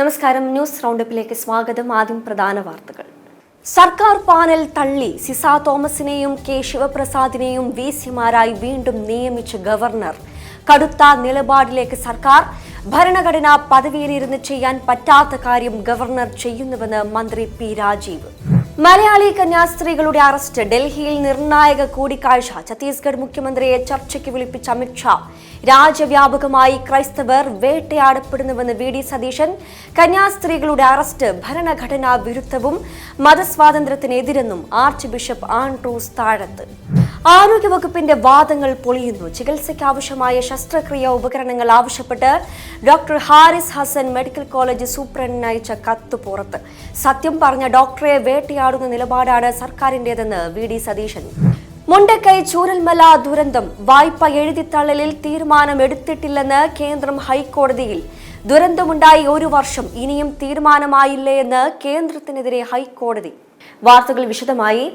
നമസ്കാരം. ന്യൂസ് റൗണ്ടപ്പിലേക്ക് സ്വാഗതം. ആദ്യം പ്രധാന വാർത്തകൾ. സർക്കാർ പാനൽ തള്ളി. സിസ തോമസിനെയും കെ ശിവപ്രസാദിനെയും വിസിമാരായി വീണ്ടും നിയമിച്ച ഗവർണർ. കടുത്ത നിലപാടിലേക്ക് സർക്കാർ. ഭരണഘടനാ പദവിയിലിരുന്ന് ചെയ്യാൻ പറ്റാത്ത കാര്യം ഗവർണർ ചെയ്യുന്നുവെന്ന് മന്ത്രി പി രാജീവ്. മലയാളി കന്യാസ്ത്രീകളുടെ അറസ്റ്റ്. ഡൽഹിയിൽ നിർണായക കൂടിക്കാഴ്ച. ഛത്തീസ്ഗഡ് മുഖ്യമന്ത്രിയെ ചർച്ചയ്ക്ക് വിളിപ്പിച്ച അമിത്ഷാ. രാജ്യവ്യാപകമായി ക്രൈസ്തവർ വേട്ടയാടപ്പെടുന്നുവെന്ന് വി ഡി സതീശൻ. കന്യാസ്ത്രീകളുടെ അറസ്റ്റ് ഭരണഘടനാ വിരുദ്ധവും മതസ്വാതന്ത്ര്യത്തിനെതിരെന്നും ആർച്ച് ബിഷപ്പ് ആൻഡ്രൂസ് താഴത്ത്. ആരോഗ്യവകുപ്പിന്റെ വാദങ്ങൾ പൊളിയുന്നു. ചികിത്സയ്ക്ക് ആവശ്യമായ ശസ്ത്രക്രിയ ഉപകരണങ്ങൾ ആവശ്യപ്പെട്ട് doctor Harris Hasan medical college സൂപ്രണ്ടിന് അയച്ച കത്ത് പുറത്ത്. സത്യം പറഞ്ഞ ഡോക്ടറെ വേട്ടയാടുന്ന നിലപാടാണ് സർക്കാരിന്റേതെന്ന് വി ഡി സതീശൻ. മുണ്ടക്കൈ ചൂരൽമല ദുരന്തം. വായ്പ എഴുതിത്തള്ളലിൽ തീരുമാനമെടുത്തിട്ടില്ലെന്ന് കേന്ദ്രം ഹൈക്കോടതിയിൽ. ദുരന്തമുണ്ടായി 1 വർഷം, ഇനിയും തീരുമാനമായില്ലേ എന്ന് കേന്ദ്രത്തിനെതിരെ ഹൈക്കോടതി. വാർത്തകൾ വിശദമായി.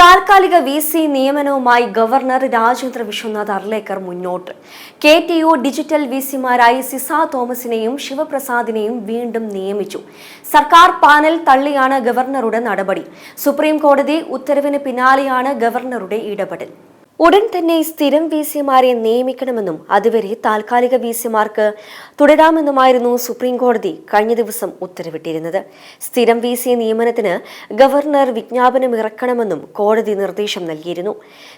താൽക്കാലിക വിസി നിയമനവുമായി ഗവർണർ രാജേന്ദ്ര വിശ്വനാഥ് അർലേക്കർ മുന്നോട്ട്. KTU ഡിജിറ്റൽ വിസിമാരായി സിസ തോമസിനെയും ശിവപ്രസാദിനെയും വീണ്ടും നിയമിച്ചു. സർക്കാർ പാനൽ തള്ളിയാണ് ഗവർണറുടെ നടപടി. സുപ്രീം കോടതി ഉത്തരവിന് പിന്നാലെയാണ് ഗവർണറുടെ ഇടപെടൽ. ഉടൻ തന്നെ സ്ഥിരം വിസിമാരെ നിയമിക്കണമെന്നും അതുവരെ താൽക്കാലിക വിസിമാർക്ക് തുടരാമെന്നുമായിരുന്നു സുപ്രീം കോടതി കഴിഞ്ഞ ദിവസം ഉത്തരവിട്ടിരുന്നത്. സ്ഥിരം വിസി നിയമനത്തിന് ഗവർണർ വിജ്ഞാപനം ഇറക്കണമെന്നും കോടതി നിർദ്ദേശം നൽകിയിരുന്നു.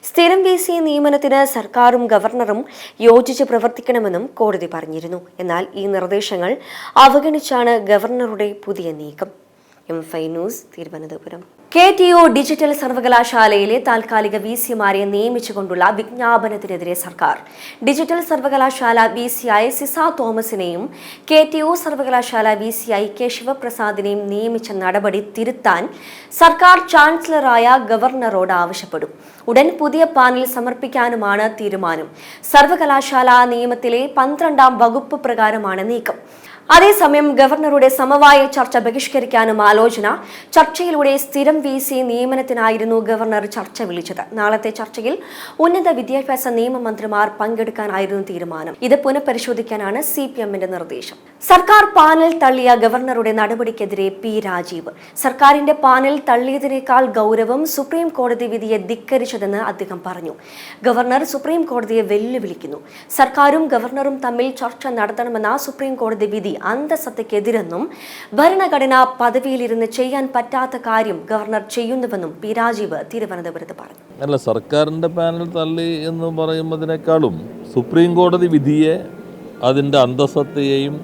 സ്ഥിരം വിസി നിയമനത്തിന് സർക്കാരും ഗവർണറും യോജിച്ച് പ്രവർത്തിക്കണമെന്നും കോടതി പറഞ്ഞിരുന്നു. എന്നാൽ ഈ നിർദ്ദേശങ്ങൾ അവഗണിച്ചാണ് ഗവർണറുടെ പുതിയ നീക്കം. M5 news, Thiruvananthapuram. KTU digital സർവകലാശാലയിലെ താൽക്കാലിക വിസിമാരെ നിയമിച്ചുകൊണ്ടുള്ള വിജ്ഞാപനത്തിനെതിരെ സർക്കാർ. ഡിജിറ്റൽ സർവകലാശാല വിസിയായി സിസ തോമസിനെയും KTU സർവകലാശാല വിസിയായി കെ ശിവപ്രസാദിനെയും നിയമിച്ച നടപടി തിരുത്താൻ സർക്കാർ ചാൻസലറായ ഗവർണറോട് ആവശ്യപ്പെടും. ഉടൻ പുതിയ പാനൽ സമർപ്പിക്കാനുമാണ് തീരുമാനം. സർവകലാശാല നിയമത്തിലെ 12ാം വകുപ്പ് പ്രകാരമാണ് നീക്കം. അതേസമയം ഗവർണറുടെ സമവായ ചർച്ച ബഹിഷ്കരിക്കാനും ആലോചന. ചർച്ചയിലൂടെ സ്ഥിരം വിസി നിയമനത്തിനായിരുന്നു ഗവർണർ ചർച്ച വിളിച്ചത്. നാളത്തെ ചർച്ചയിൽ ഉന്നത വിദ്യാഭ്യാസ നിയമമന്ത്രിമാർ പങ്കെടുക്കാനായിരുന്നു തീരുമാനം. ഇത് പുനഃപരിശോധിക്കാനാണ് CPMന്റെ നിർദ്ദേശം. സർക്കാർ പാനൽ തള്ളിയ ഗവർണറുടെ നടപടിക്കെതിരെ പി രാജീവ്. സർക്കാരിന്റെ പാനൽ തള്ളിയതിനേക്കാൾ ഗൗരവം സുപ്രീം കോടതി വിധിയെ ധിക്കരിച്ചതെന്ന് അദ്ദേഹം പറഞ്ഞു. ഗവർണർ സുപ്രീം കോടതിയെ വെല്ലുവിളിക്കുന്നു. സർക്കാരും ഗവർണറും തമ്മിൽ ചർച്ച നടത്തണമെന്ന സുപ്രീം കോടതി വിധി അന്തസത്തയ്ക്കെതിരെന്നും ഭരണഘടനാ പദവിയിലിരുന്ന് ചെയ്യാൻ പറ്റാത്ത കാര്യം ഗവർണർ ചെയ്യുന്നുവെന്നും പി രാജീവ് തിരുവനന്തപുരത്ത് പറഞ്ഞു. അല്ല, സർക്കാരിൻ്റെ പാനൽ തള്ളി എന്ന് പറയുന്നതിനേക്കാളും സുപ്രീം കോടതി വിധിയെ, അതിൻ്റെ അന്തസത്തയെയും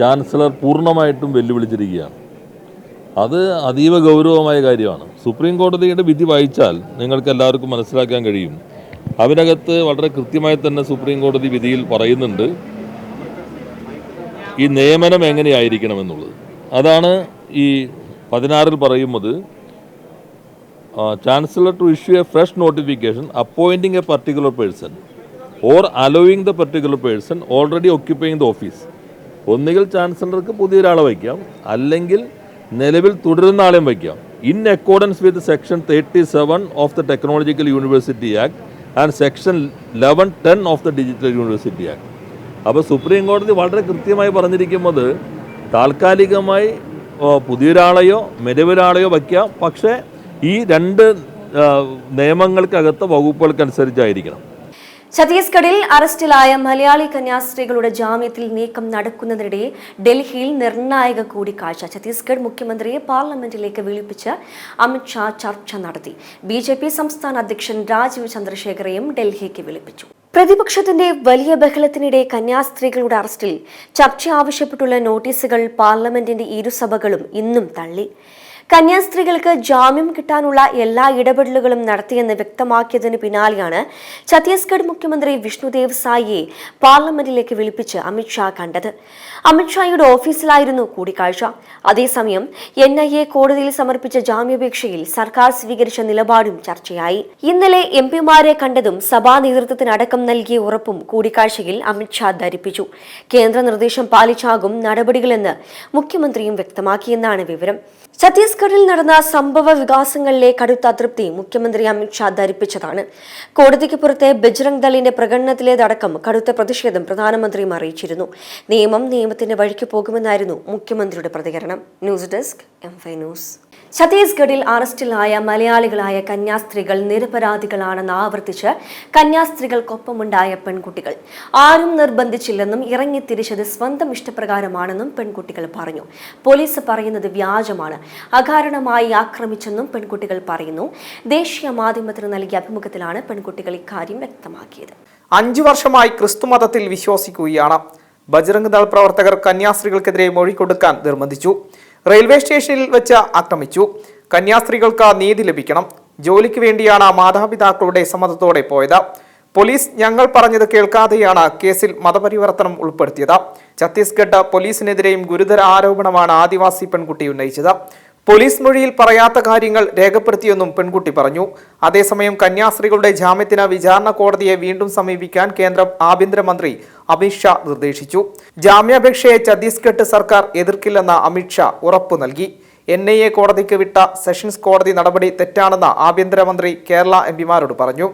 ചാൻസലർ പൂർണ്ണമായിട്ടും വെല്ലുവിളിച്ചിരിക്കുകയാണ്. അത് അതീവ ഗൗരവമായ കാര്യമാണ്. സുപ്രീം കോടതിയുടെ വിധി വായിച്ചാൽ നിങ്ങൾക്ക് എല്ലാവർക്കും മനസ്സിലാക്കാൻ കഴിയും. അതിനകത്ത് വളരെ കൃത്യമായി തന്നെ സുപ്രീം കോടതി വിധിയിൽ പറയുന്നുണ്ട് ഈ നിയമനം എങ്ങനെയായിരിക്കണമെന്നുള്ളത്. അതാണ് ഈ 16 പറയുന്നത്. Chancellor to issue a fresh notification appointing a particular person or allowing the particular person already occupying the office. ഒന്നുകിൽ ചാൻസലർക്ക് പുതിയൊരാളെ വയ്ക്കാം, അല്ലെങ്കിൽ നിലവിൽ തുടരുന്ന ആളെയും വയ്ക്കാം. In accordance with section 37 of the technological university act and section 1110 of the digital university act. അപ്പോൾ സുപ്രീം കോടതി വളരെ കൃത്യമായി പറഞ്ഞിരിക്കുന്നത് താൽക്കാലികമായി പുതിയൊരാളെയോ നിലവിലൊരാളെയോ വയ്ക്കാം, പക്ഷേ ഈ 2 നിയമങ്ങൾക്കകത്ത വകുപ്പുകൾക്കനുസരിച്ചായിരിക്കണം. ഛത്തീസ്ഗഡിൽ അറസ്റ്റിലായ മലയാളി കന്യാസ്ത്രീകളുടെ ജാമ്യത്തിൽ നീക്കം നടക്കുന്നതിനിടെ ഡൽഹിയിൽ നിർണായക കൂടിക്കാഴ്ച. ഛത്തീസ്ഗഡ് മുഖ്യമന്ത്രിയെ പാർലമെന്റിലേക്ക് വിളിപ്പിച്ച് അമിത്ഷാ ചർച്ച നടത്തി. BJP സംസ്ഥാന അധ്യക്ഷൻ രാജീവ് ചന്ദ്രശേഖറെയും ഡൽഹിക്ക് വിളിപ്പിച്ചു. പ്രതിപക്ഷത്തിന്റെ വലിയ ബഹളത്തിനിടെ കന്യാസ്ത്രീകളുടെ അറസ്റ്റിൽ ചർച്ച ആവശ്യപ്പെട്ടുള്ള നോട്ടീസുകൾ പാർലമെന്റിന്റെ ഇരുസഭകളും ഇന്നും തള്ളി. കന്യാസ്ത്രീകൾക്ക് ജാമ്യം കിട്ടാനുള്ള എല്ലാ ഇടപെടലുകളും നടത്തിയെന്ന് വ്യക്തമാക്കിയതിന് പിന്നാലെയാണ് ഛത്തീസ്ഗഡ് മുഖ്യമന്ത്രി വിഷ്ണുദേവ് സായിയെ പാർലമെന്റിലേക്ക് വിളിപ്പിച്ച് അമിത്ഷാ കണ്ടത്. അമിത്ഷായുടെ ഓഫീസിലായിരുന്നു കൂടിക്കാഴ്ച. അതേസമയം NIA കോടതിയിൽ സമർപ്പിച്ച ജാമ്യാപേക്ഷയിൽ സർക്കാർ സ്വീകരിച്ച നിലപാടും ചർച്ചയായി. ഇന്നലെ MP-മാരെ കണ്ടതും സഭാ നേതൃത്വത്തിനടക്കം നൽകിയ ഉറപ്പും കൂടിക്കാഴ്ചയിൽ അമിത്ഷാ ധരിപ്പിച്ചു. കേന്ദ്ര നിർദ്ദേശം പാലിച്ചാകും നടപടികളെന്ന് മുഖ്യമന്ത്രിയും വ്യക്തമാക്കിയെന്നാണ് വിവരം. ഛത്തീസ്ഗഡിൽ നടന്ന സംഭവ വികാസങ്ങളിലെ കടുത്ത അതൃപ്തി മുഖ്യമന്ത്രി അമിത്ഷാ ധരിപ്പിച്ചതാണ്. കോടതിക്ക് പുറത്തെ ബജ്രംഗ് ദളിന്റെ പ്രകടനത്തിലേതടക്കം കടുത്ത പ്രതിഷേധം പ്രധാനമന്ത്രിയും അറിയിച്ചിരുന്നു. നിയമം നിയമത്തിന്റെ വഴിക്ക് പോകുമെന്നായിരുന്നു മുഖ്യമന്ത്രിയുടെ പ്രതികരണം. News desk M5 news. ഛത്തീസ്ഗഡിൽ അറസ്റ്റിലായ മലയാളികളായ കന്യാസ്ത്രീകൾ നിരപരാധികളാണെന്ന് ആവർത്തിച്ച് കന്യാസ്ത്രീകൾക്കൊപ്പമുണ്ടായ പെൺകുട്ടികൾ ആരും നിർബന്ധിച്ചില്ലെന്നും ഇറങ്ങിത്തിരിച്ചത് സ്വന്തം ഇഷ്ടപ്രകാരമാണെന്നും പെൺകുട്ടികൾ പറഞ്ഞു. പോലീസ് പറയുന്നത് വ്യാജമാണ്, അകാരണമായി ആക്രമിച്ചെന്നും പെൺകുട്ടികൾ പറയുന്നു. ദേശീയ മാധ്യമത്തിന് നൽകിയ അഭിമുഖത്തിലാണ് പെൺകുട്ടികൾ ഇക്കാര്യം വ്യക്തമാക്കിയത്. 5 വർഷമായി ക്രിസ്തുമതത്തിൽ വിശ്വസിക്കുകയാണ്. ബജ്രംഗ് ദൾ പ്രവർത്തകർ കന്യാസ്ത്രീകൾക്കെതിരെ മൊഴി കൊടുക്കാൻ നിർബന്ധിച്ചു. റെയിൽവേ സ്റ്റേഷനിൽ വെച്ച് ആക്രമിച്ചു. കന്യാസ്ത്രീകൾക്ക് നീതി ലഭിക്കണം. ജോലിക്ക് വേണ്ടിയാണ് മാതാപിതാക്കളുടെ സമ്മതത്തോടെ പോയത്. പോലീസ് ഞങ്ങൾ പറഞ്ഞത് കേൾക്കാതെയാണ് കേസിൽ മതപരിവർത്തനം ഉൾപ്പെടുത്തിയത്. ഛത്തീസ്ഗഡ് പോലീസിനെതിരെയും ഗുരുതര ആരോപണമാണ് ആദിവാസി പെൺകുട്ടി ഉന്നയിച്ചത്. പോലീസ് മൊഴിയിൽ പറയാത്ത കാര്യങ്ങൾ രേഖപ്പെടുത്തിയെന്നും പെൺകുട്ടി പറഞ്ഞു. അതേസമയം കന്യാസ്ത്രീകളുടെ ജാമ്യത്തിന് വിചാരണ കോടതിയെ വീണ്ടും സമീപിക്കാൻ കേന്ദ്ര ആഭ്യന്തരമന്ത്രി അമിത്ഷാ നിർദ്ദേശിച്ചു. ജാമ്യാപേക്ഷയെ ഛത്തീസ്ഗഡ് സർക്കാർ എതിർക്കില്ലെന്ന് അമിത്ഷാ ഉറപ്പു നൽകി. NIA കോടതിക്ക് വിട്ട സെഷൻസ് കോടതി നടപടി തെറ്റാണെന്ന് ആഭ്യന്തരമന്ത്രി കേരള MP-മാരോട് പറഞ്ഞു.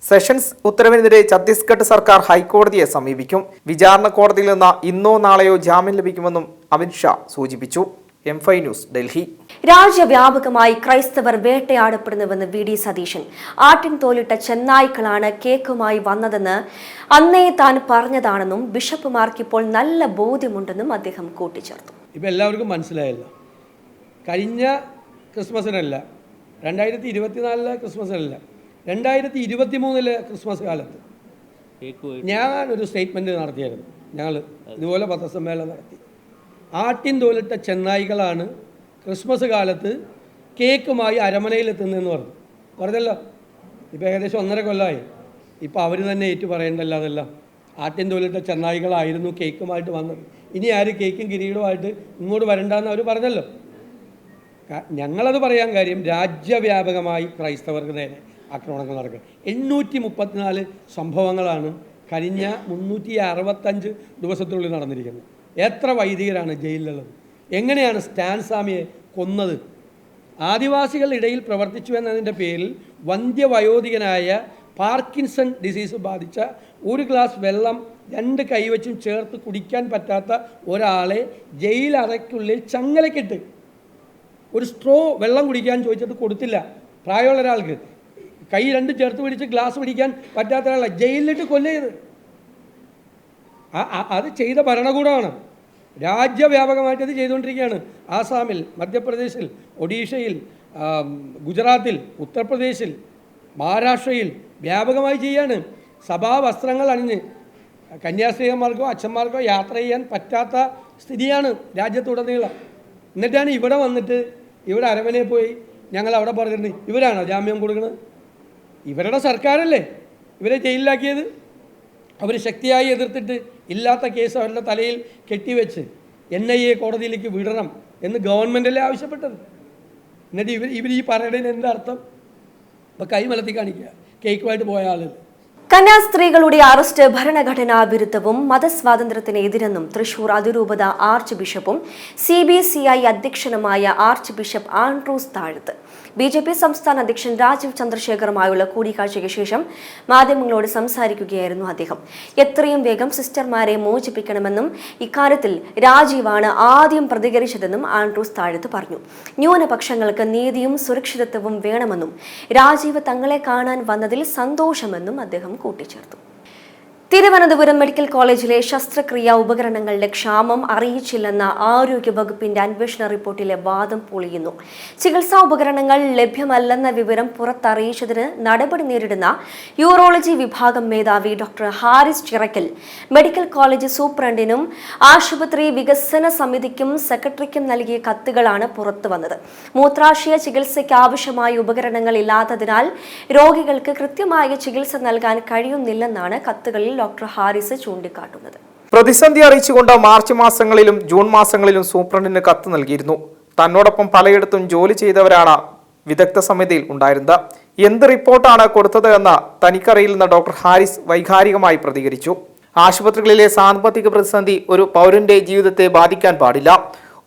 സെഷൻസ് ഉത്തരവിനെതിരെ ഛത്തീസ്ഗഡ് സർക്കാർ ഹൈക്കോടതിയെ സമീപിക്കും. വിചാരണ കോടതിയിൽ നിന്ന് ഇന്നോ നാളെയോ ജാമ്യം ലഭിക്കുമെന്നും അമിത്ഷാ സൂചിപ്പിച്ചു. M5 news, Delhi. രാജ്യവ്യാപകമായി ക്രൈസ്തവർ വേട്ടയാടപ്പെടുന്നുവെന്ന് VD സതീശൻ. ആട്ടിൻ തോലിട്ട ചെന്നായ്ക്കളാണ് കേക്കുമായി വന്നതെന്ന് അന്നേ താൻ പറഞ്ഞതാണെന്നും ബിഷപ്പുമാർക്ക് ഇപ്പോൾ നല്ല ബോധ്യമുണ്ടെന്നും അദ്ദേഹം കൂട്ടിച്ചേർത്തു. ഇപ്പം എല്ലാവർക്കും മനസ്സിലായല്ലോ, കഴിഞ്ഞ ക്രിസ്മസിനല്ല, 2024 ക്രിസ്മസിനല്ല, 2023 ക്രിസ്മസ് കാലത്ത് ഞാനൊരു സ്റ്റേറ്റ്മെൻറ്റ് നടത്തിയായിരുന്നു. ഞങ്ങൾ ഇതുപോലെ പത്രസമ്മേളനം നടത്തി. ആട്ടിൻ തോലിട്ട ചെന്നായികളാണ് ക്രിസ്മസ് കാലത്ത് കേക്കുമായി അരമനയിലെത്തുന്നതെന്ന് പറഞ്ഞല്ലോ. ഇപ്പോൾ ഏകദേശം 1.5 കൊല്ലമായി. ഇപ്പോൾ അവർ തന്നെ ഏറ്റു പറയേണ്ടല്ലോ അതെല്ലാം. ആട്ടിൻ തോലിട്ട ചെന്നായികളായിരുന്നു കേക്കുമായിട്ട് വന്നത്. ഇനി ആര് കേക്കും കിരീടമായിട്ട് ഇങ്ങോട്ട് വരണ്ടെന്ന് അവർ പറഞ്ഞല്ലോ. ഞങ്ങളത് പറയാൻ കാര്യം, രാജ്യവ്യാപകമായി ക്രൈസ്തവർക്ക് നേരെ ആക്രമണങ്ങൾ നടക്കുക. 834 സംഭവങ്ങളാണ് കഴിഞ്ഞ 365 ദിവസത്തിനുള്ളിൽ നടന്നിരിക്കുന്നത്. എത്ര വൈദികരാണ് ജയിലിലുള്ളത്? എങ്ങനെയാണ് സ്റ്റാൻ സ്വാമിയെ കൊന്നത്? ആദിവാസികളുടെ ഇടയിൽ പ്രവർത്തിച്ചു എന്നതിൻ്റെ പേരിൽ വന്ധ്യവയോധികനായ പാർക്കിൻസൺ ഡിസീസ് ബാധിച്ച 1 ഗ്ലാസ് വെള്ളം 2 കൈവച്ചും ചേർത്ത് കുടിക്കാൻ പറ്റാത്ത ഒരാളെ ജയിലറയ്ക്കുള്ളിൽ ചങ്ങലക്കിട്ട് ഒരു സ്ട്രോ വെള്ളം കുടിക്കാൻ ചോദിച്ചിട്ട് കൊടുത്തില്ല. പ്രായമുള്ള ഒരാൾക്ക് കൈ 2 ചേർത്ത് പിടിച്ച് ഗ്ലാസ് പിടിക്കാൻ പറ്റാത്ത ഒരാളെ ജയിലിലിട്ട് കൊല്ലയത്. അത് ചെയ്ത ഭരണകൂടമാണ്. രാജ്യവ്യാപകമായിട്ട് ഇത് ചെയ്തുകൊണ്ടിരിക്കുകയാണ്. ആസാമിൽ, മധ്യപ്രദേശിൽ, ഒഡീഷയിൽ, ഗുജറാത്തിൽ, ഉത്തർപ്രദേശിൽ, മഹാരാഷ്ട്രയിൽ വ്യാപകമായി ചെയ്യാണ്. സഭാവസ്ത്രങ്ങൾ അണിഞ്ഞ് കന്യാസ്ത്രീയന്മാർക്കോ അച്ഛന്മാർക്കോ യാത്ര ചെയ്യാൻ പറ്റാത്ത സ്ഥിതിയാണ് രാജ്യത്തുടനീളം. എന്നിട്ടാണ് ഇവിടെ വന്നിട്ട് ഇവിടെ അരമനയിൽ പോയി ഞങ്ങൾ അവിടെ പറഞ്ഞിട്ടുണ്ട്. ഇവരാണോ ജാമ്യം കൊടുക്കുന്നത്? ഇവരുടെ സർക്കാരല്ലേ ഇവരെ ജയിലിലാക്കിയത്. അവർ ശക്തിയായി എതിർത്തിട്ട് ഇല്ലാത്ത കേസ് അവരുടെ തലയിൽ കെട്ടിവെച്ച് NIA കോടതിയിലേക്ക് വിടണം എന്ന് ഗവൺമെൻറ്റല്ലേ ആവശ്യപ്പെട്ടത്. എന്നിട്ട് ഇവർ ഈ പറയുന്നതിന് എന്താ അർത്ഥം? അപ്പോൾ കൈ മലത്തി കാണിക്കുക കേക്കുമായിട്ട് പോയ ആളുകൾ. കന്യാസ്ത്രീകളുടെ അറസ്റ്റ് ഭരണഘടനാ വിരുദ്ധവും മതസ്വാതന്ത്ര്യത്തിന് എതിരെന്നും തൃശൂർ അതിരൂപത ആർച്ച് ബിഷപ്പും CBCI അധ്യക്ഷനുമായ ആർച്ച് ബിഷപ്പ് ആൻഡ്രൂസ് താഴത്ത് BJP സംസ്ഥാന അധ്യക്ഷൻ രാജീവ് ചന്ദ്രശേഖറുമായുള്ള കൂടിക്കാഴ്ചയ്ക്ക് ശേഷം മാധ്യമങ്ങളോട് സംസാരിക്കുകയായിരുന്നു അദ്ദേഹം. എത്രയും വേഗം സിസ്റ്റർമാരെ മോചിപ്പിക്കണമെന്നും ഇക്കാര്യത്തിൽ രാജീവാണ് ആദ്യം പ്രതികരിച്ചതെന്നും ആൻഡ്രൂസ് താഴത്ത് പറഞ്ഞു. ന്യൂനപക്ഷങ്ങൾക്ക് നീതിയും സുരക്ഷിതത്വവും വേണമെന്നും രാജീവ് തങ്ങളെ കാണാൻ വന്നതിൽ സന്തോഷമെന്നും അദ്ദേഹം കൂട്ടിച്ചേർത്തു. തിരുവനന്തപുരം മെഡിക്കൽ കോളേജിലെ ശസ്ത്രക്രിയാ ഉപകരണങ്ങളുടെ ക്ഷാമം അറിയിച്ചില്ലെന്ന ആരോഗ്യ വകുപ്പിന്റെ അന്വേഷണ റിപ്പോർട്ടിലെ വാദം പൊളിയുന്നു. ചികിത്സാ ഉപകരണങ്ങൾ ലഭ്യമല്ലെന്ന വിവരം പുറത്തറിയിച്ചതിന് നടപടി നേരിടുന്ന യൂറോളജി വിഭാഗം മേധാവി doctor Haris Chirakkal medical college സൂപ്രണ്ടിനും ആശുപത്രി വികസന സമിതിക്കും സെക്രട്ടറിക്കും നൽകിയ കത്തുകളാണ് പുറത്തുവന്നത്. മൂത്രാശയ ചികിത്സയ്ക്ക് ആവശ്യമായ ഉപകരണങ്ങൾ ഇല്ലാത്തതിനാൽ രോഗികൾക്ക് കൃത്യമായ ചികിത്സ നൽകാൻ കഴിയുന്നില്ലെന്നാണ് കത്തുകളിൽ ഡോക്ടർ ഹാരിസ് ചൂണ്ടിക്കാട്ടുന്നത്. പ്രതിസന്ധി അറിയിച്ചുകൊണ്ട് മാർച്ച് മാസങ്ങളിലും ജൂൺ മാസങ്ങളിലും സൂപ്രണ്ടിന് കത്ത് നൽകിയിരുന്നു. തന്നോടൊപ്പം പലയിടത്തും ജോലി ചെയ്തവരാണ് വിദഗ്ധ സമിതിയിൽ ഉണ്ടായിരുന്നത്. എന്ത് റിപ്പോർട്ടാണ് കൊടുത്തത് എന്ന് തനിക്കറിയില്ലെന്ന് ഡോക്ടർ ഹാരിസ് വൈകാരികമായി പ്രതികരിച്ചു. ആശുപത്രികളിലെ സാമ്പത്തിക പ്രതിസന്ധി ഒരു പൗരന്റെ ജീവിതത്തെ ബാധിക്കാൻ പാടില്ല.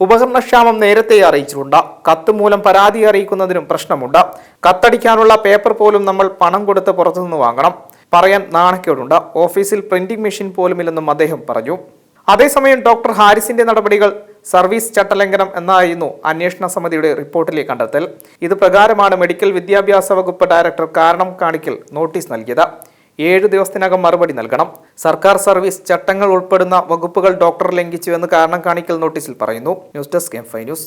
ഉപകരണക്ഷാമം നേരത്തെ അറിയിച്ചിട്ടുണ്ട്. കത്ത് മൂലം പരാതി അറിയിക്കുന്നതിനും പ്രശ്നമുണ്ട്. കത്തടിക്കാനുള്ള പേപ്പർ പോലും നമ്മൾ പണം കൊടുത്ത് പുറത്തുനിന്ന് വാങ്ങണം. പറയാൻ നാണക്കേടുണ്ട്. ഓഫീസിൽ പ്രിന്റിംഗ് മെഷീൻ പോലുമില്ലെന്നും അദ്ദേഹം പറഞ്ഞു. അതേസമയം ഡോക്ടർ ഹാരിസിന്റെ നടപടികൾ സർവീസ് ചട്ടലംഘനം എന്നായിരുന്നു അന്വേഷണ സമിതിയുടെ റിപ്പോർട്ടിലെ കണ്ടെത്തൽ. ഇത് പ്രകാരമാണ് മെഡിക്കൽ വിദ്യാഭ്യാസ വകുപ്പ് ഡയറക്ടർ കാരണം കാണിക്കൽ നോട്ടീസ് നൽകിയത്. 7 ദിവസത്തിനകം മറുപടി നൽകണം. സർക്കാർ സർവീസ് ചട്ടങ്ങൾ ഉൾപ്പെടുന്ന വകുപ്പുകൾ ഡോക്ടർ ലംഘിച്ചുവെന്ന് കാരണം കാണിക്കൽ നോട്ടീസിൽ പറയുന്നു. News desk M5 news.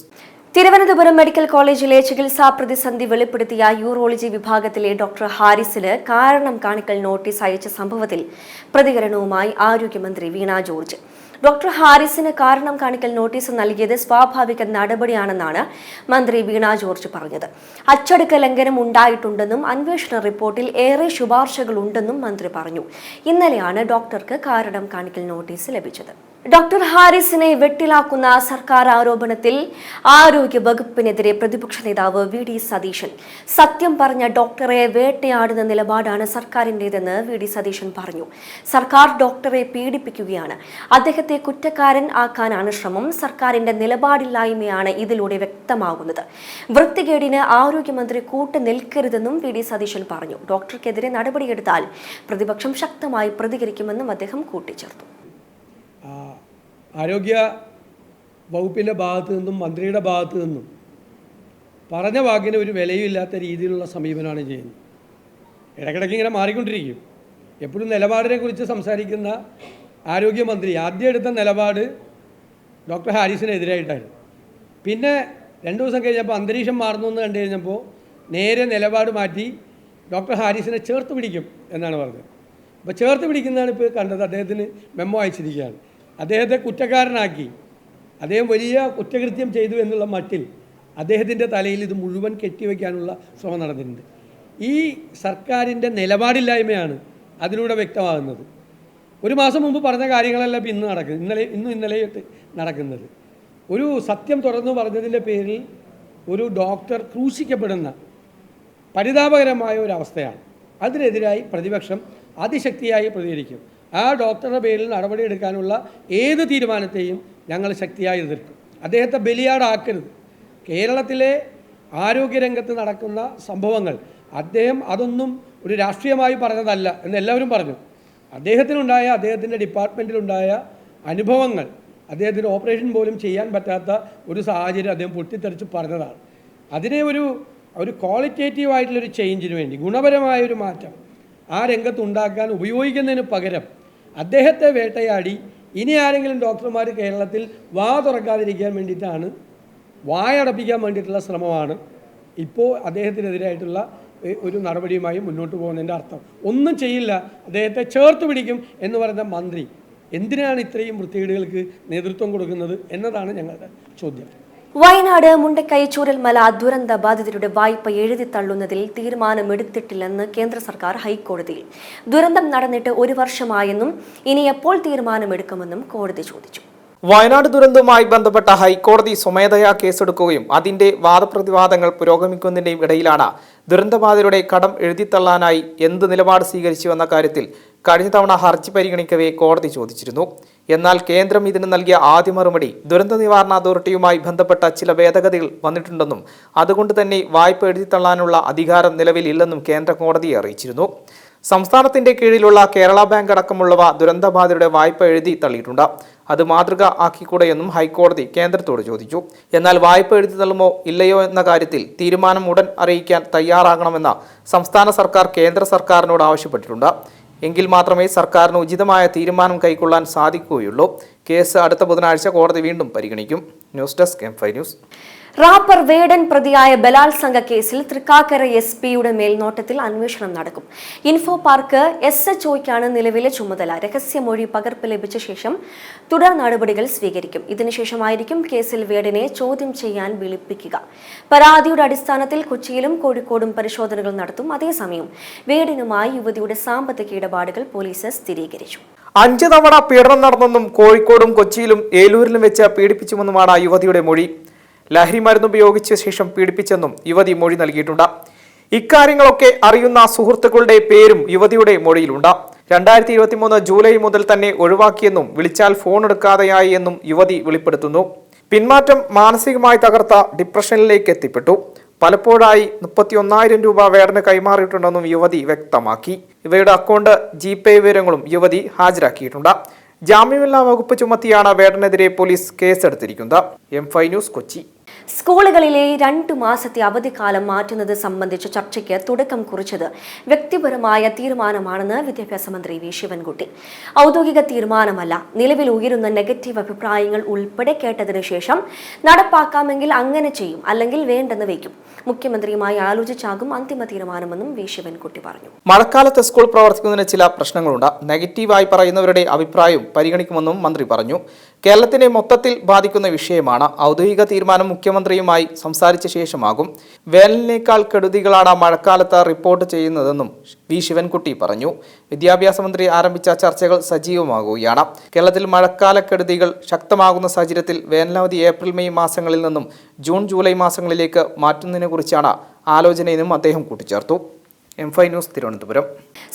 Thiruvananthapuram medical കോളേജിലെ ചികിത്സാ പ്രതിസന്ധി വെളിപ്പെടുത്തിയ യൂറോളജി വിഭാഗത്തിലെ ഡോക്ടർ ഹാരിസിന് കാരണം കാണിക്കൽ നോട്ടീസ് അയച്ച സംഭവത്തിൽ പ്രതികരണവുമായി ആരോഗ്യമന്ത്രി വീണ ജോർജ്. ഡോക്ടർ ഹാരിസിന് കാരണം കാണിക്കൽ നോട്ടീസ് നൽകിയത് സ്വാഭാവിക നടപടിയാണെന്നാണ് മന്ത്രി വീണ ജോർജ് പറഞ്ഞത്. അച്ചടക്ക ലംഘനം ഉണ്ടായിട്ടുണ്ടെന്നും അന്വേഷണ റിപ്പോർട്ടിൽ ഏറെ ശുപാർശകളുണ്ടെന്നും മന്ത്രി പറഞ്ഞു. ഇന്നലെയാണ് ഡോക്ടർക്ക് കാരണം കാണിക്കൽ നോട്ടീസ് ലഭിച്ചത്. ഡോക്ടർ ഹാരിസിനെ വെട്ടിലാക്കുന്ന സർക്കാർ ആരോപണത്തിൽ ആരോഗ്യ വകുപ്പിനെതിരെ പ്രതിപക്ഷ നേതാവ് VD സതീശൻ സത്യം പറഞ്ഞ ഡോക്ടറെ വേട്ടയാടുന്ന നിലപാടാണ് സർക്കാരിൻ്റെതെന്ന് VD സതീശൻ പറഞ്ഞു. സർക്കാർ ഡോക്ടറെ പീഡിപ്പിക്കുകയാണ്. അദ്ദേഹത്തെ കുറ്റക്കാരൻ ആക്കാനാണ് ശ്രമം. സർക്കാരിന്റെ നിലപാടില്ലായ്മയാണ് ഇതിലൂടെ വ്യക്തമാകുന്നത്. വൃത്തികേടിന് ആരോഗ്യമന്ത്രി കൂട്ടു നിൽക്കരുതെന്നും VD സതീശൻ പറഞ്ഞു. ഡോക്ടർക്കെതിരെ നടപടിയെടുത്താൽ പ്രതിപക്ഷം ശക്തമായി പ്രതികരിക്കുമെന്നും അദ്ദേഹം കൂട്ടിച്ചേർത്തു. ആരോഗ്യ വകുപ്പിൻ്റെ ഭാഗത്തു നിന്നും മന്ത്രിയുടെ ഭാഗത്തു നിന്നും പറഞ്ഞ വാക്കിന് ഒരു വിലയുമില്ലാത്ത രീതിയിലുള്ള സമീപനമാണ് ചെയ്യുന്നത്. ഇടയ്ക്കിടയ്ക്ക് ഇങ്ങനെ മാറിക്കൊണ്ടിരിക്കും. എപ്പോഴും നിലപാടിനെ കുറിച്ച് സംസാരിക്കുന്ന ആരോഗ്യമന്ത്രി ആദ്യം എടുത്ത നിലപാട് ഡോക്ടർ ഹാരിസിനെതിരായിട്ടായിരുന്നു. പിന്നെ 2 ദിവസം കഴിഞ്ഞപ്പോൾ അന്തരീക്ഷം മാറുന്നു എന്ന് കണ്ടു കഴിഞ്ഞപ്പോൾ നേരെ നിലപാട് മാറ്റി ഡോക്ടർ ഹാരിസിനെ ചേർത്ത് പിടിക്കും എന്നാണ് പറഞ്ഞത്. അപ്പോൾ ചേർത്ത് പിടിക്കുന്നതാണ് ഇപ്പോൾ കണ്ടത്. അദ്ദേഹത്തിന് മെമ്മോ അയച്ചിരിക്കുകയാണ്. അദ്ദേഹത്തെ കുറ്റക്കാരനാക്കി അദ്ദേഹം വലിയ കുറ്റകൃത്യം ചെയ്തു എന്നുള്ള മട്ടിൽ അദ്ദേഹത്തിൻ്റെ തലയിൽ ഇത് മുഴുവൻ കെട്ടിവെക്കാനുള്ള ശ്രമം നടന്നിട്ടുണ്ട്. ഈ സർക്കാരിൻ്റെ നിലപാടില്ലായ്മയാണ് അതിലൂടെ വ്യക്തമാകുന്നത്. 1 മാസം മുമ്പ് പറഞ്ഞ കാര്യങ്ങളെല്ലാം ഇപ്പം ഇന്ന് നടക്കുന്നത്, ഇന്നലെയായിട്ട് നടക്കുന്നത്. ഒരു സത്യം തുറന്നു പറഞ്ഞതിൻ്റെ പേരിൽ ഒരു ഡോക്ടർ ക്രൂശിക്കപ്പെടുന്ന പരിതാപകരമായ ഒരു അവസ്ഥയാണ്. അതിനെതിരായി പ്രതിപക്ഷം അതിശക്തിയായി പ്രതികരിക്കും. ആ ഡോക്ടറുടെ പേരിൽ നടപടിയെടുക്കാനുള്ള ഏത് തീരുമാനത്തെയും ഞങ്ങൾ ശക്തിയായി എതിർക്കും. അദ്ദേഹത്തെ ബലിയാടാക്കരുത്. കേരളത്തിലെ ആരോഗ്യരംഗത്ത് നടക്കുന്ന സംഭവങ്ങൾ അദ്ദേഹം അതൊന്നും ഒരു രാഷ്ട്രീയമായി പറഞ്ഞതല്ല എന്ന് എല്ലാവരും പറഞ്ഞു. അദ്ദേഹത്തിൻ്റെ ഡിപ്പാർട്ട്മെൻറ്റിലുണ്ടായ അനുഭവങ്ങൾ, അദ്ദേഹത്തിന് ഓപ്പറേഷൻ പോലും ചെയ്യാൻ പറ്റാത്ത ഒരു സാഹചര്യം അദ്ദേഹം പൊട്ടിത്തെറിച്ച് പറഞ്ഞതാണ്. അതിനെ ഒരു ക്വാളിറ്റേറ്റീവായിട്ടുള്ളൊരു ചേഞ്ചിന് വേണ്ടി, ഗുണപരമായൊരു മാറ്റം ആ രംഗത്തുണ്ടാക്കാൻ ഉപയോഗിക്കുന്നതിന് പകരം അദ്ദേഹത്തെ വേട്ടയാടി ഇനി ആരെങ്കിലും ഡോക്ടർമാർ കേരളത്തിൽ വാ തുറക്കാതിരിക്കാൻ വേണ്ടിയിട്ടാണ്, വായടപ്പിക്കാൻ വേണ്ടിയിട്ടുള്ള ശ്രമമാണ് ഇപ്പോൾ അദ്ദേഹത്തിനെതിരായിട്ടുള്ള ഒരു നടപടിയുമായി മുന്നോട്ട് പോകുന്നതിൻ്റെ അർത്ഥം. ഒന്നും ചെയ്യില്ല, അദ്ദേഹത്തെ ചേർത്ത് പിടിക്കും എന്ന് പറയുന്ന മന്ത്രി എന്തിനാണ് ഇത്രയും വൃത്തികേടുകൾക്ക് നേതൃത്വം കൊടുക്കുന്നത് എന്നതാണ് ഞങ്ങളുടെ ചോദ്യം. വയനാട് മുണ്ടക്കൈ ചൂരൽമല ദുരന്ത ബാധിതരുടെ വായ്പ എഴുതിത്തള്ളുന്നതിൽ തീരുമാനമെടുത്തിട്ടില്ലെന്ന് കേന്ദ്ര സർക്കാർ ഹൈക്കോടതിയിൽ. ദുരന്തം നടന്നിട്ട് 1 വർഷമായെന്നും ഇനി എപ്പോൾ തീരുമാനമെടുക്കുമെന്നും കോടതി ചോദിച്ചു. വയനാട് ദുരന്തവുമായി ബന്ധപ്പെട്ട ഹൈക്കോടതി സ്വമേധയാ കേസെടുക്കുകയും അതിന്റെ വാദപ്രതിവാദങ്ങൾ പുരോഗമിക്കുന്നതിന്റെയും ഇടയിലാണ് ദുരന്തബാധിതരുടെ കടം എഴുതിത്തള്ളാനായി എന്ത് നിലപാട് സ്വീകരിച്ചുവെന്ന കാര്യത്തിൽ കഴിഞ്ഞ തവണ ഹർജി പരിഗണിക്കവേ കോടതി ചോദിച്ചിരുന്നു. എന്നാൽ കേന്ദ്രം ഇതിന് നൽകിയ ആദ്യ മറുപടി ദുരന്ത നിവാരണ അതോറിറ്റിയുമായി ബന്ധപ്പെട്ട ചില ഭേദഗതികൾ വന്നിട്ടുണ്ടെന്നും അതുകൊണ്ട് തന്നെ വായ്പ എഴുതിത്തള്ളാനുള്ള അധികാരം നിലവിലില്ലെന്നും കേന്ദ്ര കോടതിയെ അറിയിച്ചിരുന്നു. സംസ്ഥാനത്തിന്റെ കീഴിലുള്ള കേരള ബാങ്ക് അടക്കമുള്ളവ ദുരന്തബാധിതരുടെ വായ്പ എഴുതി തള്ളിയിട്ടുണ്ട്. അത് മാതൃക ആക്കിക്കൂടെയെന്നും ഹൈക്കോടതി കേന്ദ്രത്തോട് ചോദിച്ചു. എന്നാൽ വായ്പ എഴുതി തള്ളുമോ ഇല്ലയോ എന്ന കാര്യത്തിൽ തീരുമാനം ഉടൻ അറിയിക്കാൻ തയ്യാറാകണമെന്ന് സംസ്ഥാന സർക്കാർ കേന്ദ്ര സർക്കാരിനോട് ആവശ്യപ്പെട്ടിട്ടുണ്ട്. എങ്കിൽ മാത്രമേ സർക്കാരിന് ഉചിതമായ തീരുമാനം കൈക്കൊള്ളാൻ സാധിക്കുകയുള്ളൂ. കേസ് അടുത്ത ബുധനാഴ്ച കോടതി വീണ്ടും പരിഗണിക്കും. News desk M5 news. Rapper Vedan പ്രതിയായ ബലാത്സംഗ കേസിൽ തൃക്കാക്കര SP-യുടെ മേൽനോട്ടത്തിൽ അന്വേഷണം നടക്കും. ഇൻഫോ പാർക്ക് SHOയ്ക്കാണ് നിലവിലെ ചുമതല. രഹസ്യമൊഴി പകർപ്പ് ലഭിച്ച ശേഷം തുടർ നടപടികൾ സ്വീകരിക്കും. ഇതിനുശേഷമായിരിക്കും കേസിൽ വേടനെ ചോദ്യം ചെയ്യാൻ വിളിപ്പിക്കുക. പരാതിയുടെ അടിസ്ഥാനത്തിൽ കൊച്ചിയിലും കോഴിക്കോടും പരിശോധനകൾ നടത്തും. അതേസമയം വേടനുമായി യുവതിയുടെ സാമ്പത്തിക ഇടപാടുകൾ പോലീസ് സ്ഥിരീകരിച്ചു. 5 തവണ പീഡനം നടന്നെന്നും കോഴിക്കോടും കൊച്ചിയിലും ഏലൂരിലും വെച്ച് പീഡിപ്പിച്ചുവെന്നുമാണ് യുവതിയുടെ മൊഴി. ലഹരി മരുന്ന് ഉപയോഗിച്ച ശേഷം പീഡിപ്പിച്ചെന്നും യുവതി മൊഴി നൽകിയിട്ടുണ്ട്. ഇക്കാര്യങ്ങളൊക്കെ അറിയുന്ന സുഹൃത്തുക്കളുടെ പേരും യുവതിയുടെ മൊഴിയിലുണ്ട്. 2023 ജൂലൈ മുതൽ തന്നെ ഒഴിവാക്കിയെന്നും വിളിച്ചാൽ ഫോൺ എടുക്കാതെയായി എന്നും യുവതി വെളിപ്പെടുത്തുന്നു. പിന്മാറ്റം മാനസികമായി തകർത്ത ഡിപ്രഷനിലേക്ക് എത്തിപ്പെട്ടു. പലപ്പോഴായി 31,000 രൂപ വേടന് കൈമാറിയിട്ടുണ്ടെന്നും യുവതി വ്യക്തമാക്കി. ഇവയുടെ അക്കൗണ്ട് ജിപേ വിവരങ്ങളും യുവതി ഹാജരാക്കിയിട്ടുണ്ട്. ജാമ്യമില്ലാ വകുപ്പ് ചുമത്തിയാണ് വേടനെതിരെ പോലീസ് കേസെടുത്തിരിക്കുന്നത്. M5 news, Kochi. സ്കൂളുകളിലെ 2 മാസത്തെ അവധിക്കാലം മാറ്റുന്നത് സംബന്ധിച്ച ചർച്ചയ്ക്ക് തുടക്കം കുറിച്ചത് വ്യക്തിപരമായ തീരുമാനമാണെന്ന് വിദ്യാഭ്യാസ മന്ത്രി വി ശിവൻകുട്ടി. ഔദ്യോഗിക തീരുമാനമല്ല. നിലവിൽ ഉയരുന്ന നെഗറ്റീവ് അഭിപ്രായങ്ങൾ ഉൾപ്പെടെ കേട്ടതിനു ശേഷം നടപ്പാക്കാമെങ്കിൽ അങ്ങനെ ചെയ്യും, അല്ലെങ്കിൽ വേണ്ടെന്ന് വയ്ക്കും. മുഖ്യമന്ത്രിയുമായി ആലോചിച്ചാകും അന്തിമ തീരുമാനമെന്നും വി ശിവൻകുട്ടി പറഞ്ഞു. മഴക്കാലത്ത് സ്കൂൾ പ്രവർത്തിക്കുന്നതിന് ചില പ്രശ്നങ്ങളുണ്ട്. നെഗറ്റീവായി പറയുന്നവരുടെ അഭിപ്രായവും പരിഗണിക്കുമെന്നും മന്ത്രി പറഞ്ഞു. കേരളത്തിനെ മൊത്തത്തിൽ ബാധിക്കുന്ന വിഷയമാണ്. ഔദ്യോഗിക തീരുമാനം മുഖ്യമന്ത്രിയുമായി സംസാരിച്ച ശേഷമാകും. വേനലിനേക്കാൾ കെടുതികളാണ് മഴക്കാലത്ത് റിപ്പോർട്ട് ചെയ്യുന്നതെന്നും വി ശിവൻകുട്ടി പറഞ്ഞു. വിദ്യാഭ്യാസ മന്ത്രി ആരംഭിച്ച ചർച്ചകൾ സജീവമാകുകയാണ്. കേരളത്തിൽ മഴക്കാല കെടുതികൾ ശക്തമാകുന്ന സാഹചര്യത്തിൽ വേനലവധി ഏപ്രിൽ മെയ് മാസങ്ങളിൽ നിന്നും ജൂൺ ജൂലൈ മാസങ്ങളിലേക്ക് മാറ്റുന്നതിനെക്കുറിച്ചാണ് ആലോചനയെന്നും അദ്ദേഹം കൂട്ടിച്ചേർത്തു. M5 news, Thiruvananthapuram.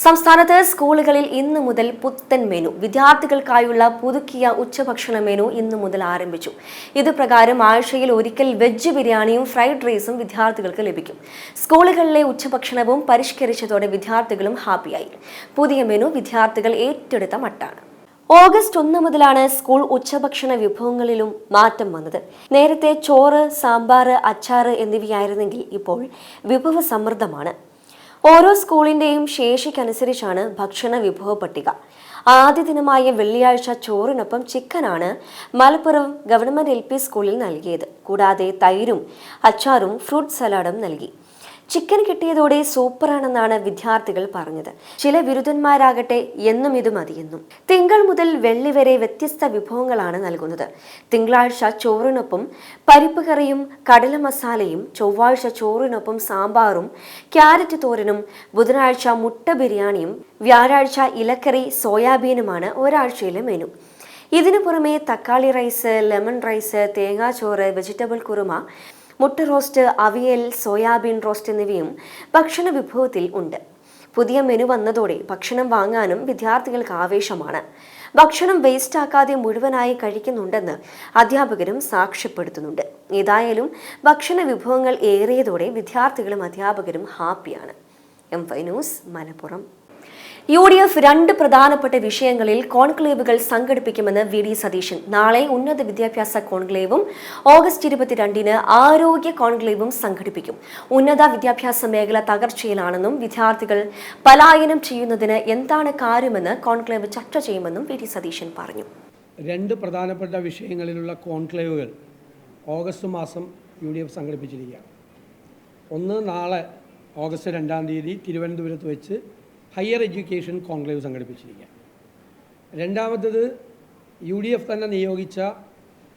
സംസ്ഥാനത്ത് സ്കൂളുകളിൽ ഇന്നു മുതൽ പുത്തൻ മെനു. വിദ്യാർത്ഥികൾക്കായുള്ള പുതുക്കിയ ഉച്ചഭക്ഷണ മെനു ഇന്നു മുതൽ ആരംഭിച്ചു. ഇത് പ്രകാരം ആഴ്ചയിൽ ഒരിക്കൽ വെജ് ബിരിയാണിയും ഫ്രൈഡ് റൈസും വിദ്യാർത്ഥികൾക്ക് ലഭിക്കും. സ്കൂളുകളിലെ ഉച്ചഭക്ഷണവും പരിഷ്കരിച്ചതോടെ വിദ്യാർത്ഥികളും ഹാപ്പിയായി. പുതിയ മെനു വിദ്യാർത്ഥികൾ ഏറ്റെടുത്ത മട്ടാണ്. ഓഗസ്റ്റ് 1 മുതലാണ് സ്കൂൾ ഉച്ചഭക്ഷണ വിഭവങ്ങളിലും മാറ്റം വന്നത്. നേരത്തെ ചോറ്, സാമ്പാർ, അച്ചാറ് എന്നിവയായിരുന്നെങ്കിൽ ഇപ്പോൾ വിഭവസമൃദ്ധമാണ്. ഓരോ സ്കൂളിന്റെയും ശേഷിക്കനുസരിച്ചാണ് ഭക്ഷണ വിഭവ പട്ടിക. ആദ്യ ദിനമായ വെള്ളിയാഴ്ച ചോറിനൊപ്പം ചിക്കനാണ് മലപ്പുറം ഗവൺമെന്റ് LP സ്കൂളിൽ നൽകിയത്. കൂടാതെ തൈരും അച്ചാറും ഫ്രൂട്ട് സലാഡും നൽകി. ചിക്കൻ കിട്ടിയതോടെ സൂപ്പറാണെന്നാണ് വിദ്യാർത്ഥികൾ പറഞ്ഞത്. ചില ബിരുദന്മാരാകട്ടെ എന്നും ഇത് മതിയെന്നും. തിങ്കൾ മുതൽ വെള്ളി വരെ വ്യത്യസ്ത വിഭവങ്ങളാണ് നൽകുന്നത്. തിങ്കളാഴ്ച ചോറിനൊപ്പം പരിപ്പ് കറിയും കടല മസാലയും, ചൊവ്വാഴ്ച ചോറിനൊപ്പം സാമ്പാറും ക്യാരറ്റ് തോരനും, ബുധനാഴ്ച മുട്ട ബിരിയാണിയും, വ്യാഴാഴ്ച ഇലക്കറി സോയാബീനുമാണ് ഒരാഴ്ചയിലെ മെനു. ഇതിനു പുറമെ തക്കാളി റൈസ്, ലെമൺ റൈസ്, തേങ്ങാച്ചോറ്, വെജിറ്റബിൾ കുറുമ, മുട്ട റോസ്റ്റ്, അവിയൽ, സോയാബീൻ റോസ്റ്റ് എന്നിവയും ഭക്ഷണ വിഭവത്തിൽ ഉണ്ട്. പുതിയ മെനു വന്നതോടെ ഭക്ഷണം വാങ്ങാനും വിദ്യാർത്ഥികൾക്ക് ആവേശമാണ്. ഭക്ഷണം വേസ്റ്റാക്കാതെ മുഴുവനായി കഴിക്കുന്നുണ്ടെന്ന് അധ്യാപകരും സാക്ഷ്യപ്പെടുത്തുന്നുണ്ട്. ഏതായാലും ഭക്ഷണ വിഭവങ്ങൾ ഏറിയതോടെ വിദ്യാർത്ഥികളും അധ്യാപകരും ഹാപ്പിയാണ്. M5 news, Malappuram. UDF 2 പ്രധാനപ്പെട്ട വിഷയങ്ങളിൽ കോൺക്ലേവുകൾ സംഘടിപ്പിക്കുമെന്ന് VD സതീശൻ. നാളെ ഉന്നത വിദ്യാഭ്യാസ കോൺക്ലേവും ഓഗസ്റ്റ് 22-ന് ആരോഗ്യ കോൺക്ലേവും സംഘടിപ്പിക്കും. ഉന്നത വിദ്യാഭ്യാസ മേഖല തകർച്ചയിലാണെന്നും വിദ്യാർത്ഥികൾ പലായനം ചെയ്യുന്നതിന് എന്താണ് കാര്യമെന്ന് കോൺക്ലേവ് ചർച്ച ചെയ്യുമെന്നും VD സതീശൻ പറഞ്ഞു. 2 പ്രധാനപ്പെട്ട വിഷയങ്ങളിലുള്ള കോൺക്ലേവുകൾ ഓഗസ്റ്റ് മാസം UDF സംഘടിപ്പിച്ചിരിക്കുകയാണ്. ഒന്ന്, നാളെ ഓഗസ്റ്റ് 2-ാം തീയതി തിരുവനന്തപുരത്ത് വെച്ച് ഹയർ എഡ്യൂക്കേഷൻ കോൺക്ലേവ് സംഘടിപ്പിച്ചിരിക്കുക. രണ്ടാമത്തേത് UDF തന്നെ നിയോഗിച്ച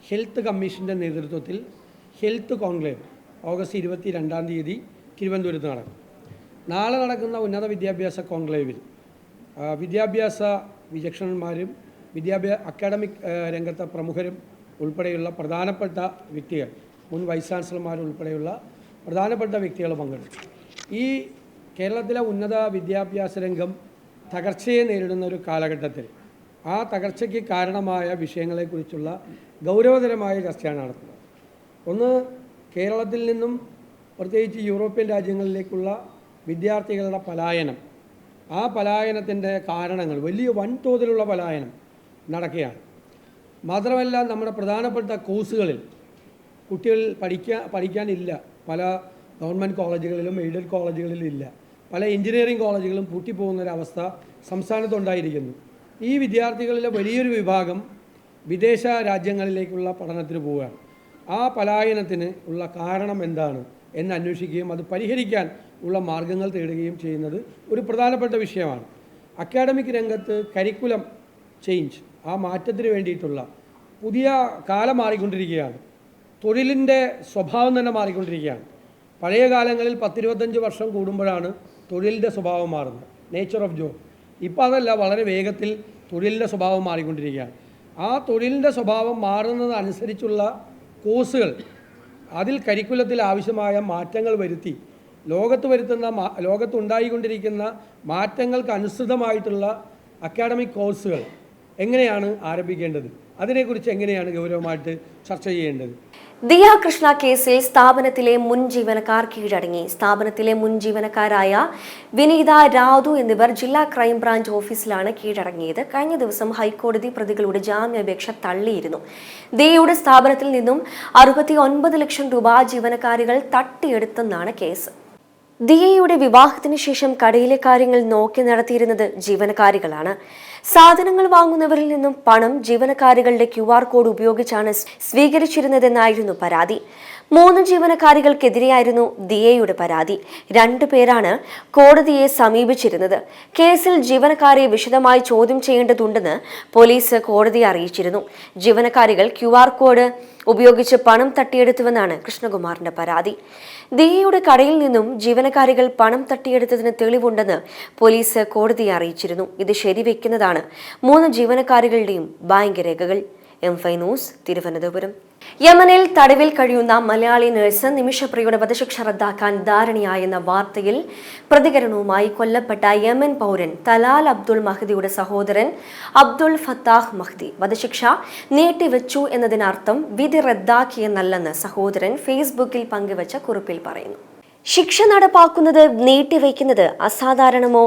ഹെൽത്ത് കമ്മീഷൻ്റെ നേതൃത്വത്തിൽ ഹെൽത്ത് കോൺക്ലേവ് ഓഗസ്റ്റ് 22-ാം തീയതി തിരുവനന്തപുരത്ത് നടക്കും. നാളെ നടക്കുന്ന ഉന്നത വിദ്യാഭ്യാസ കോൺക്ലേവിൽ വിദ്യാഭ്യാസ വിചക്ഷണന്മാരും അക്കാഡമിക് രംഗത്തെ പ്രമുഖരും ഉൾപ്പെടെയുള്ള പ്രധാനപ്പെട്ട വ്യക്തികൾ, മുൻ വൈസ് ചാൻസലർമാരുൾപ്പെടെയുള്ള പ്രധാനപ്പെട്ട വ്യക്തികൾ പങ്കെടുക്കും. ഈ കേരളത്തിലെ ഉന്നത വിദ്യാഭ്യാസ രംഗം തകർച്ചയെ നേരിടുന്ന ഒരു കാലഘട്ടത്തിൽ ആ തകർച്ചയ്ക്ക് കാരണമായ വിഷയങ്ങളെക്കുറിച്ചുള്ള ഗൗരവതരമായ ചർച്ചയാണ് നടത്തുന്നത്. ഒന്ന്, കേരളത്തിൽ നിന്നും പ്രത്യേകിച്ച് യൂറോപ്യൻ രാജ്യങ്ങളിലേക്കുള്ള വിദ്യാർത്ഥികളുടെ പലായനം, ആ പലായനത്തിൻ്റെ കാരണങ്ങൾ, വലിയ വൻതോതിലുള്ള പലായനം നടക്കുകയാണ്. മാത്രമല്ല, നമ്മുടെ പ്രധാനപ്പെട്ട കോഴ്സുകളിൽ കുട്ടികൾ പഠിക്കാനില്ല. പല ഗവൺമെൻറ് കോളേജുകളിലും എയ്ഡഡ് കോളേജുകളിലും ഇല്ല. പല എഞ്ചിനീയറിംഗ് കോളേജുകളും പൂട്ടിപ്പോകുന്നൊരവസ്ഥ സംസ്ഥാനത്തുണ്ടായിരിക്കുന്നു. ഈ വിദ്യാർത്ഥികളിലെ വലിയൊരു വിഭാഗം വിദേശ രാജ്യങ്ങളിലേക്കുള്ള പഠനത്തിന് പോവുകയാണ്. ആ പലായനത്തിന് ഉള്ള കാരണം എന്താണ് എന്ന് അന്വേഷിക്കുകയും അത് പരിഹരിക്കാൻ ഉള്ള മാർഗങ്ങൾ തേടുകയും ചെയ്യുന്നത് ഒരു പ്രധാനപ്പെട്ട വിഷയമാണ്. അക്കാഡമിക് രംഗത്ത് കരിക്കുലം ചേഞ്ച്, ആ മാറ്റത്തിന് വേണ്ടിയിട്ടുള്ള പുതിയ കാലം മാറിക്കൊണ്ടിരിക്കുകയാണ്. തൊഴിലിൻ്റെ സ്വഭാവം തന്നെ മാറിക്കൊണ്ടിരിക്കുകയാണ്. പഴയ കാലങ്ങളിൽ 10-25 വർഷം കൂടുമ്പോഴാണ് തൊഴിലിൻ്റെ സ്വഭാവം മാറുന്നത്, നേച്ചർ ഓഫ് ജോബ്. ഇപ്പോൾ അതല്ല, വളരെ വേഗത്തിൽ തൊഴിലിൻ്റെ സ്വഭാവം മാറിക്കൊണ്ടിരിക്കുകയാണ്. ആ തൊഴിലിൻ്റെ സ്വഭാവം മാറുന്നതനുസരിച്ചുള്ള കോഴ്സുകൾ, അതിൽ കരിക്കുലത്തിൽ ആവശ്യമായ മാറ്റങ്ങൾ വരുത്തി ലോകത്തുണ്ടായിക്കൊണ്ടിരിക്കുന്ന മാറ്റങ്ങൾക്ക് അനുസൃതമായിട്ടുള്ള അക്കാഡമിക് കോഴ്സുകൾ എങ്ങനെയാണ് ആരംഭിക്കേണ്ടത്, അതിനെക്കുറിച്ച് എങ്ങനെയാണ് ഗൗരവമായിട്ട് ചർച്ച ചെയ്യേണ്ടത്? ദിയ കൃഷ്ണ കേസിൽ സ്ഥാപനത്തിലെ മുൻ ജീവനക്കാർ കീഴടങ്ങി. സ്ഥാപനത്തിലെ മുൻ ജീവനക്കാരായ വിനീത, രാധു എന്നിവർ ജില്ലാ ക്രൈംബ്രാഞ്ച് ഓഫീസിലാണ് കീഴടങ്ങിയത്. കഴിഞ്ഞ ദിവസം ഹൈക്കോടതി പ്രതികളുടെ ജാമ്യാപേക്ഷ തള്ളിയിരുന്നു. ദിയയുടെ സ്ഥാപനത്തിൽ നിന്നും 69 ലക്ഷം രൂപ ജീവനക്കാരികൾ തട്ടിയെടുത്തെന്നാണ് കേസ്. ദിയയുടെ വിവാഹത്തിന് ശേഷം കടയിലെ കാര്യങ്ങൾ നോക്കി നടത്തിയിരുന്നത് ജീവനക്കാരികളാണ്. സാധനങ്ങൾ വാങ്ങുന്നവരിൽ നിന്നും പണം ജീവനക്കാരികളുടെ QR കോഡ് ഉപയോഗിച്ചാണ് സ്വീകരിച്ചിരുന്നതെന്നായിരുന്നു പരാതി. 3 ജീവനക്കാരികൾക്കെതിരെയായിരുന്നു ദിയയുടെ പരാതി. 2 പേരാണ് കോടതിയെ സമീപിച്ചിരുന്നത്. കേസിൽ ജീവനക്കാരെ വിശദമായി ചോദ്യം ചെയ്യേണ്ടതുണ്ടെന്ന് പോലീസ് കോടതിയെ അറിയിച്ചിരുന്നു. ജീവനക്കാരികൾ QR കോഡ് ഉപയോഗിച്ച് പണം തട്ടിയെടുത്തുവെന്നാണ് കൃഷ്ണകുമാറിന്റെ പരാതി. ദിയയുടെ കടയിൽ നിന്നും ജീവനക്കാരികൾ പണം തട്ടിയെടുത്തതിന് തെളിവുണ്ടെന്ന് പോലീസ് കോടതിയെ അറിയിച്ചിരുന്നു. ഇത് ശരിവെക്കുന്നതാണ് 3 ജീവനക്കാരികളുടെയും ബാങ്ക് രേഖകൾ. M5 news, Thiruvananthapuram. യമനിൽ തടവിൽ കഴിയുന്ന മലയാളി നഴ്സ് നിമിഷപ്രിയയുടെ വധശിക്ഷ റദ്ദാക്കാൻ ധാരണയായെന്ന വാർത്തയിൽ പ്രതികരണവുമായി കൊല്ലപ്പെട്ട യമൻ പൗരൻ തലാൽ അബ്ദുൾ മഹ്ദിയുടെ സഹോദരൻ അബ്ദുൾ ഫത്താഹ് മഹ്ദി വധശിക്ഷ നീട്ടിവെച്ചു എന്നതിനർത്ഥം വിധി റദ്ദാക്കിയെന്നല്ലെന്ന് സഹോദരൻ ഫേസ്ബുക്കിൽ പങ്കുവച്ച കുറിപ്പിൽ പറയുന്നു. ശിക്ഷ നടപ്പാക്കുന്നത് നീട്ടിവെക്കുന്നത് അസാധാരണമോ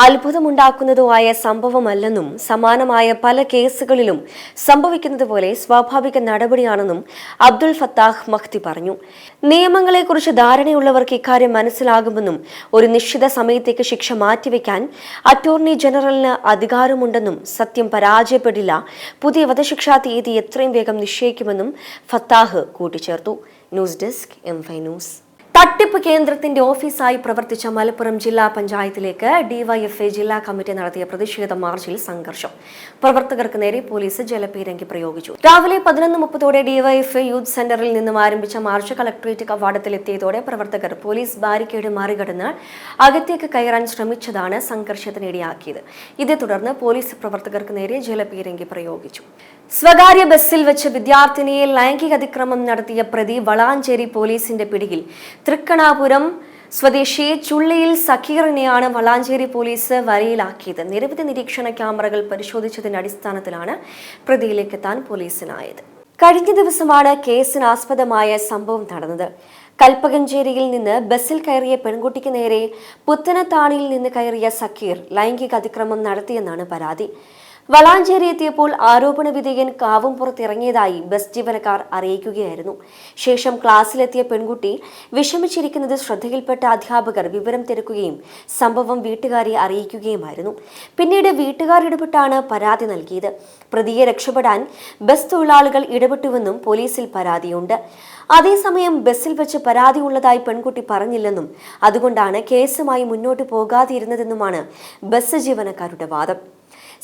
അത്ഭുതമുണ്ടാക്കുന്നതോ ആയ സംഭവമല്ലെന്നും സമാനമായ പല കേസുകളിലും സംഭവിക്കുന്നത് പോലെ സ്വാഭാവിക നടപടിയാണെന്നും അബ്ദുൾ ഫത്താഹ് മഹ്ദി പറഞ്ഞു. നിയമങ്ങളെക്കുറിച്ച് ധാരണയുള്ളവർക്ക് ഇക്കാര്യം മനസ്സിലാകുമെന്നും ഒരു നിശ്ചിത സമയത്തേക്ക് ശിക്ഷ മാറ്റിവെക്കാൻ അറ്റോർണി ജനറലിന് അധികാരമുണ്ടെന്നും സത്യം പരാജയപ്പെടില്ല, പുതിയ വധശിക്ഷാ തീയതി എത്രയും വേഗം നിശ്ചയിക്കുമെന്നും ഫത്താഹ് കൂട്ടിച്ചേർത്തു. News desk M5 news. തട്ടിപ്പ് കേന്ദ്രത്തിന്റെ ഓഫീസായി പ്രവർത്തിച്ച മലപ്പുറം ജില്ലാ പഞ്ചായത്തിലേക്ക് ഡിവൈഎഫ്ഐ ജില്ലാ കമ്മിറ്റി നടത്തിയ പ്രതിഷേധ മാർച്ചിൽ സംഘർഷം. പ്രവർത്തകർക്ക് നേരെ പോലീസ് ജലപീരങ്കി പ്രയോഗിച്ചു. രാവിലെ 11:30 ഡിവൈഎഫ്ഐ യൂത്ത് സെന്ററിൽ നിന്നും ആരംഭിച്ച മാർച്ച് കളക്ടറേറ്റ് കവാടത്തിലെത്തിയതോടെ പ്രവർത്തകർ പോലീസ് ബാരിക്കേഡ് മറികടന്ന് അകത്തേക്ക് കയറാൻ ശ്രമിച്ചതാണ് സംഘർഷത്തിനിടയാക്കിയത്. ഇതേ തുടർന്ന് പോലീസ് പ്രവർത്തകർക്ക് നേരെ ജലപീരങ്കി പ്രയോഗിച്ചു. സ്വകാര്യ ബസ്സിൽ വെച്ച് വിദ്യാർത്ഥിനിയെ ലൈംഗിക അതിക്രമം നടത്തിയ പ്രതി വളാഞ്ചേരി പോലീസിന്റെ പിടിയിൽ. തൃക്കണാപുരം സ്വദേശി ചുള്ളിയിൽ സക്കീറിനെയാണ് വളാഞ്ചേരി പോലീസ് വരയിലാക്കിയത്. നിരവധി നിരീക്ഷണ ക്യാമറകൾ പരിശോധിച്ചതിന്റെ അടിസ്ഥാനത്തിലാണ് പ്രതിയിലേക്കെത്താൻ പോലീസിനായത്. കഴിഞ്ഞ ദിവസമാണ് കേസിനാസ്പദമായ സംഭവം നടന്നത്. കൽപ്പകഞ്ചേരിയിൽ നിന്ന് ബസ്സിൽ കയറിയ പെൺകുട്ടിക്ക് നേരെ പുത്തനത്താണിയിൽ നിന്ന് കയറിയ സക്കീർ ലൈംഗിക അതിക്രമം നടത്തിയെന്നാണ് പരാതി. വളാഞ്ചേരി എത്തിയപ്പോൾ ആരോപണ വിധേയൻ കാവും പുറത്തിറങ്ങിയതായി ബസ് ജീവനക്കാർ അറിയിക്കുകയായിരുന്നു. ശേഷം ക്ലാസ്സിലെത്തിയ പെൺകുട്ടി വിഷമിച്ചിരിക്കുന്നത് ശ്രദ്ധയിൽപ്പെട്ട അധ്യാപകർ വിവരം തിരക്കുകയും സംഭവം വീട്ടുകാരെ അറിയിക്കുകയുമായിരുന്നു. പിന്നീട് വീട്ടുകാർ ഇടപെട്ടാണ് പരാതി നൽകിയത്. പ്രതിയെ രക്ഷപ്പെടാൻ ബസ് തൊഴിലാളികൾ ഇടപെട്ടുവെന്നും പോലീസിൽ പരാതിയുണ്ട്. അതേസമയം ബസ്സിൽ വെച്ച് പരാതി ഉള്ളതായി പെൺകുട്ടി പറഞ്ഞില്ലെന്നും അതുകൊണ്ടാണ് കേസുമായി മുന്നോട്ട് പോകാതിരുന്നതെന്നുമാണ് ബസ് ജീവനക്കാരുടെ വാദം.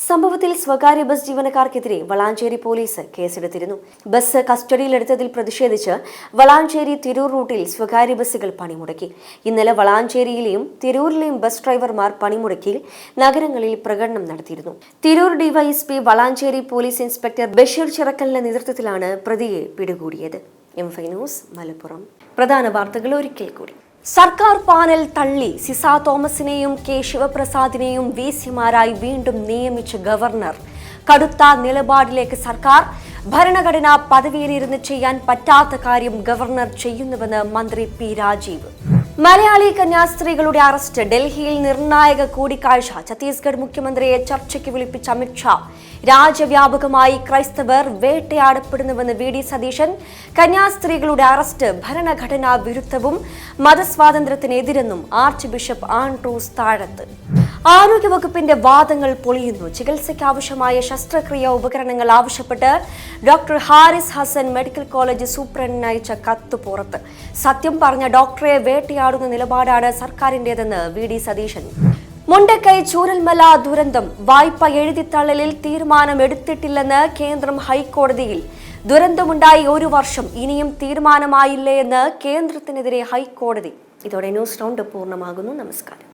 സംഭവത്തിൽ സ്വകാര്യ ബസ് ജീവനക്കാർക്കെതിരെ വളാഞ്ചേരി പോലീസ് കേസെടുത്തിരുന്നു. ബസ് കസ്റ്റഡിയിലെടുത്തതിൽ പ്രതിഷേധിച്ച് വളാഞ്ചേരി തിരൂർ റൂട്ടിൽ സ്വകാര്യ ബസ്സുകൾ പണിമുടക്കി. ഇന്നലെ വളാഞ്ചേരിയിലെയും തിരൂരിലെയും ബസ് ഡ്രൈവർമാർ പണിമുടക്കി നഗരങ്ങളിൽ പ്രകടനം നടത്തിയിരുന്നു. Tirur DYSP Valanchery police inspector Basheer ചിറക്കലിന്റെ നേതൃത്വത്തിലാണ് പ്രതിയെ പിടികൂടിയത്. M5 news, Malappuram. പ്രധാന വാർത്തകൾ ഒരിക്കൽ കൂടി. സർക്കാർ പാനൽ തള്ളി. സിസ തോമസിനെയും K ശിവപ്രസാദിനെയും VC-മാരായി വീണ്ടും നിയമിച്ച ഗവർണർ. കടുത്ത നിലപാടിലേക്ക് സർക്കാർ. ഭരണഘടന പദവിയിലിരുന്ന് ചെയ്യാൻ പറ്റാത്ത കാര്യം ഗവർണർ ചെയ്യുന്നുവെന്ന് മന്ത്രി P രാജീവ്. മലയാളി കന്യാസ്ത്രീകളുടെ അറസ്റ്റ്. ഡൽഹിയിൽ നിർണായക കൂടിക്കാഴ്ച. ഛത്തീസ്ഗഡ് മുഖ്യമന്ത്രിയെ ചർച്ചയ്ക്ക് വിളിപ്പിച്ച അമിത്ഷാ. രാജ്യവ്യാപകമായി ക്രൈസ്തവർ വേട്ടയാടപ്പെടുന്നുവെന്ന് VD സതീശൻ. കന്യാസ്ത്രീകളുടെ അറസ്റ്റ് ഭരണഘടനാ വിരുദ്ധവും മതസ്വാതന്ത്ര്യത്തിനെതിരെന്നും ആർച്ച് ബിഷപ്പ് ആൻഡ്രൂസ് താഴത്ത്. ആരോഗ്യവകുപ്പിന്റെ വാദങ്ങൾ പൊളിയുന്നു. ചികിത്സയ്ക്കാവശ്യമായ ശസ്ത്രക്രിയ ഉപകരണങ്ങൾ ആവശ്യപ്പെട്ട് doctor Harris Hasan medical college സൂപ്രണ്ടിന് അയച്ച കത്ത് പുറത്ത്. സത്യം പറഞ്ഞ ഡോക്ടറെ വേട്ടയാടുന്ന നിലപാടാണ് സർക്കാരിന്റേതെന്ന് VD സതീശൻ. മുണ്ടക്കൈ ചൂരൽമല ദുരന്തം. വായ്പ എഴുതിത്തള്ളലിൽ തീരുമാനമെടുത്തിട്ടില്ലെന്ന് കേന്ദ്രം ഹൈക്കോടതിയിൽ. ദുരന്തമുണ്ടായി 1 വർഷം, ഇനിയും തീരുമാനമായില്ലേ എന്ന് കേന്ദ്രത്തിനെതിരെ ഹൈക്കോടതി. ഇതോടെ ന്യൂസ് റൗണ്ട് പൂർണ്ണമാകുന്നു. നമസ്കാരം.